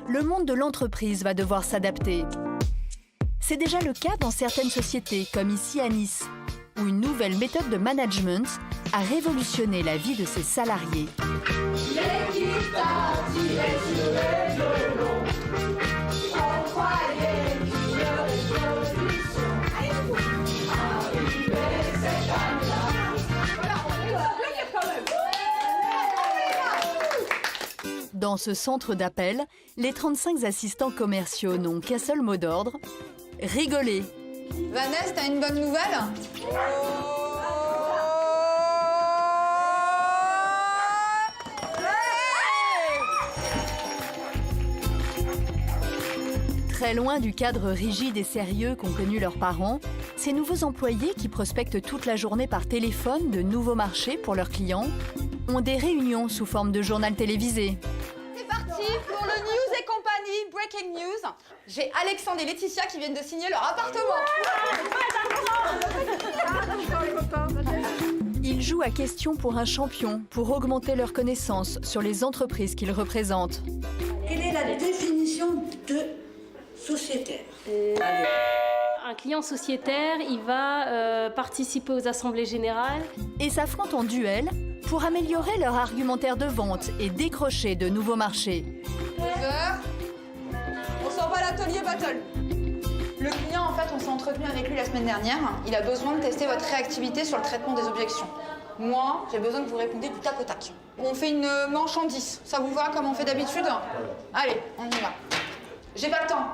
le monde de l'entreprise va devoir s'adapter. C'est déjà le cas dans certaines sociétés, comme ici à Nice, où une nouvelle méthode de management a révolutionné la vie de ses salariés. L'équipe t'a tiré sur les violons. On croyait qu'il y aurait solution. Arrivé cette année-là. Voilà, on est plaisir quand même. Dans ce centre d'appel, les 35 assistants commerciaux n'ont qu'un seul mot d'ordre, rigoler. Vanessa, t'as une bonne nouvelle? Très loin du cadre rigide et sérieux qu'ont connu leurs parents, ces nouveaux employés qui prospectent toute la journée par téléphone de nouveaux marchés pour leurs clients ont des réunions sous forme de journal télévisé. C'est parti pour le News et compagnie Breaking News. J'ai Alexandre et Laetitia qui viennent de signer leur appartement. Ils jouent à question pour un champion pour augmenter leurs connaissances sur les entreprises qu'ils représentent. Quelle est la définition de sociétaire? Un client sociétaire, il va participer aux assemblées générales. Et s'affrontent en duel pour améliorer leur argumentaire de vente et décrocher de nouveaux marchés. 11h. On s'en va à l'atelier battle. Le client, en fait, on s'est entretenu avec lui la semaine dernière. Il a besoin de tester votre réactivité sur le traitement des objections. Moi, j'ai besoin que vous répondiez du tac au tac. On fait une manche en 10. Ça vous va comme on fait d'habitude? Allez, on y va. J'ai pas le temps.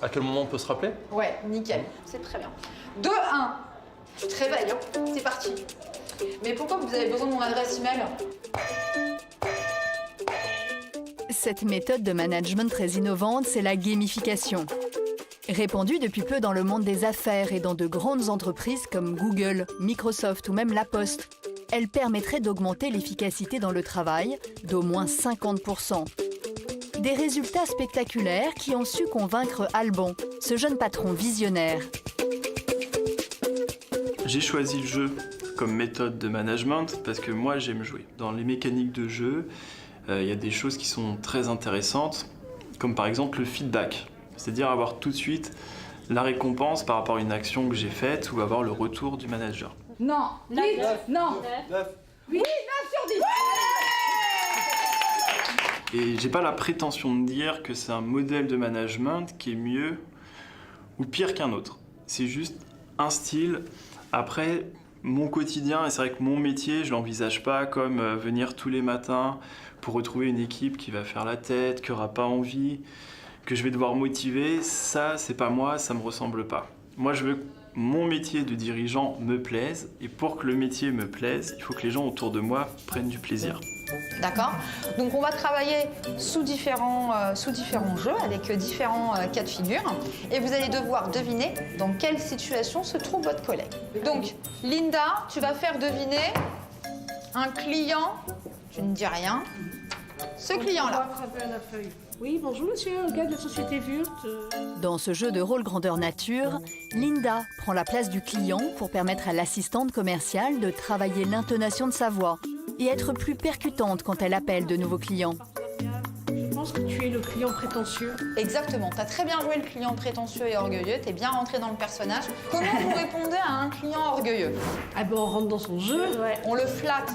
À quel moment on peut se rappeler? Ouais, nickel. C'est très bien. 2-1. Tu te réveilles, hein. C'est parti. Mais pourquoi vous avez besoin de mon adresse email? Cette méthode de management très innovante, c'est la gamification. Répandue depuis peu dans le monde des affaires et dans de grandes entreprises comme Google, Microsoft ou même La Poste, elle permettrait d'augmenter l'efficacité dans le travail d'au moins 50%. Des résultats spectaculaires qui ont su convaincre Alban, ce jeune patron visionnaire. J'ai choisi le jeu comme méthode de management parce que moi j'aime jouer. Dans les mécaniques de jeu, il y a des choses qui sont très intéressantes, comme par exemple le feedback. C'est-à-dire avoir tout de suite la récompense par rapport à une action que j'ai faite ou avoir le retour du manager. Non, 8, non. 9. Oui, 9 sur 10. Et j'ai pas la prétention de dire que c'est un modèle de management qui est mieux ou pire qu'un autre. C'est juste un style. Après, mon quotidien, et c'est vrai que mon métier, je l'envisage pas comme venir tous les matins pour retrouver une équipe qui va faire la tête, qui aura pas envie, que je vais devoir motiver. Ça, c'est pas moi, ça me ressemble pas. Moi, je veux que mon métier de dirigeant me plaise, et pour que le métier me plaise, il faut que les gens autour de moi prennent du plaisir. D'accord. Donc on va travailler sous différents jeux, avec différents cas de figure. Et vous allez devoir deviner dans quelle situation se trouve votre collègue. Donc, Linda, tu vas faire deviner un client, tu ne dis rien, ce client-là. Oui, bonjour monsieur, un gars de la société Wurt. Dans ce jeu de rôle grandeur nature, Linda prend la place du client pour permettre à l'assistante commerciale de travailler l'intonation de sa voix et être plus percutante quand elle appelle de nouveaux clients. Je pense que tu es le client prétentieux. Exactement, tu as très bien joué le client prétentieux et orgueilleux, tu es bien rentré dans le personnage. Comment vous répondez à un client orgueilleux? Ah ben on rentre dans son jeu. Ouais. On le flatte.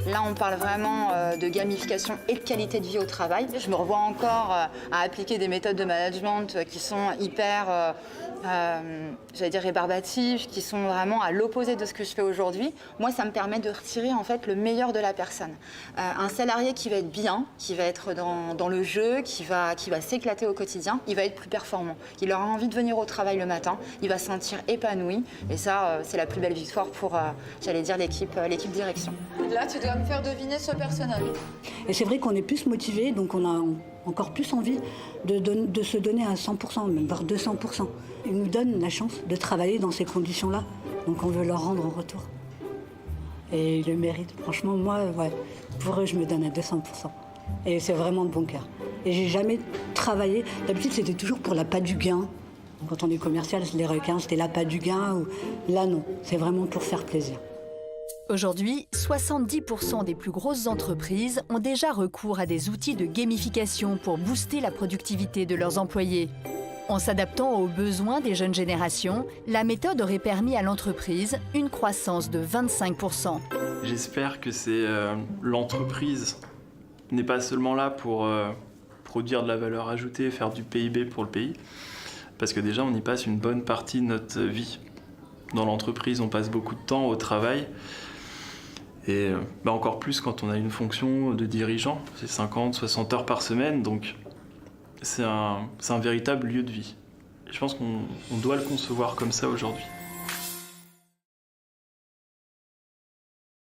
Là, on parle vraiment de gamification et de qualité de vie au travail. Je me revois encore à appliquer des méthodes de management qui sont hyper, j'allais dire rébarbatives, qui sont vraiment à l'opposé de ce que je fais aujourd'hui. Moi, ça me permet de retirer en fait le meilleur de la personne. Un salarié qui va être bien, qui va être dans le jeu, qui va s'éclater au quotidien, il va être plus performant. Il aura envie de venir au travail le matin, il va se sentir épanoui. Et ça, c'est la plus belle victoire pour, j'allais dire, l'équipe direction. Là, tu dois me faire deviner ce personnage. Et c'est vrai qu'on est plus motivé, donc on a encore plus envie de se donner à 100%, même voire 200%. Ils nous donnent la chance de travailler dans ces conditions-là, donc on veut leur rendre en retour. Et ils le méritent. Franchement, moi, ouais, pour eux, je me donne à 200%. Et c'est vraiment de bon cœur. Et j'ai jamais travaillé, d'habitude c'était toujours pour l'appât du gain. Quand on est commercial, les requins, c'était l'appât du gain. Là, non, c'est vraiment pour faire plaisir. Aujourd'hui, 70% des plus grosses entreprises ont déjà recours à des outils de gamification pour booster la productivité de leurs employés. En s'adaptant aux besoins des jeunes générations, la méthode aurait permis à l'entreprise une croissance de 25%. J'espère que l'entreprise n'est pas seulement là pour produire de la valeur ajoutée, faire du PIB pour le pays, parce que déjà on y passe une bonne partie de notre vie. Dans l'entreprise, on passe beaucoup de temps au travail, et encore plus quand on a une fonction de dirigeant, c'est 50-60 heures par semaine, donc c'est un véritable lieu de vie. Je pense qu'on doit le concevoir comme ça aujourd'hui.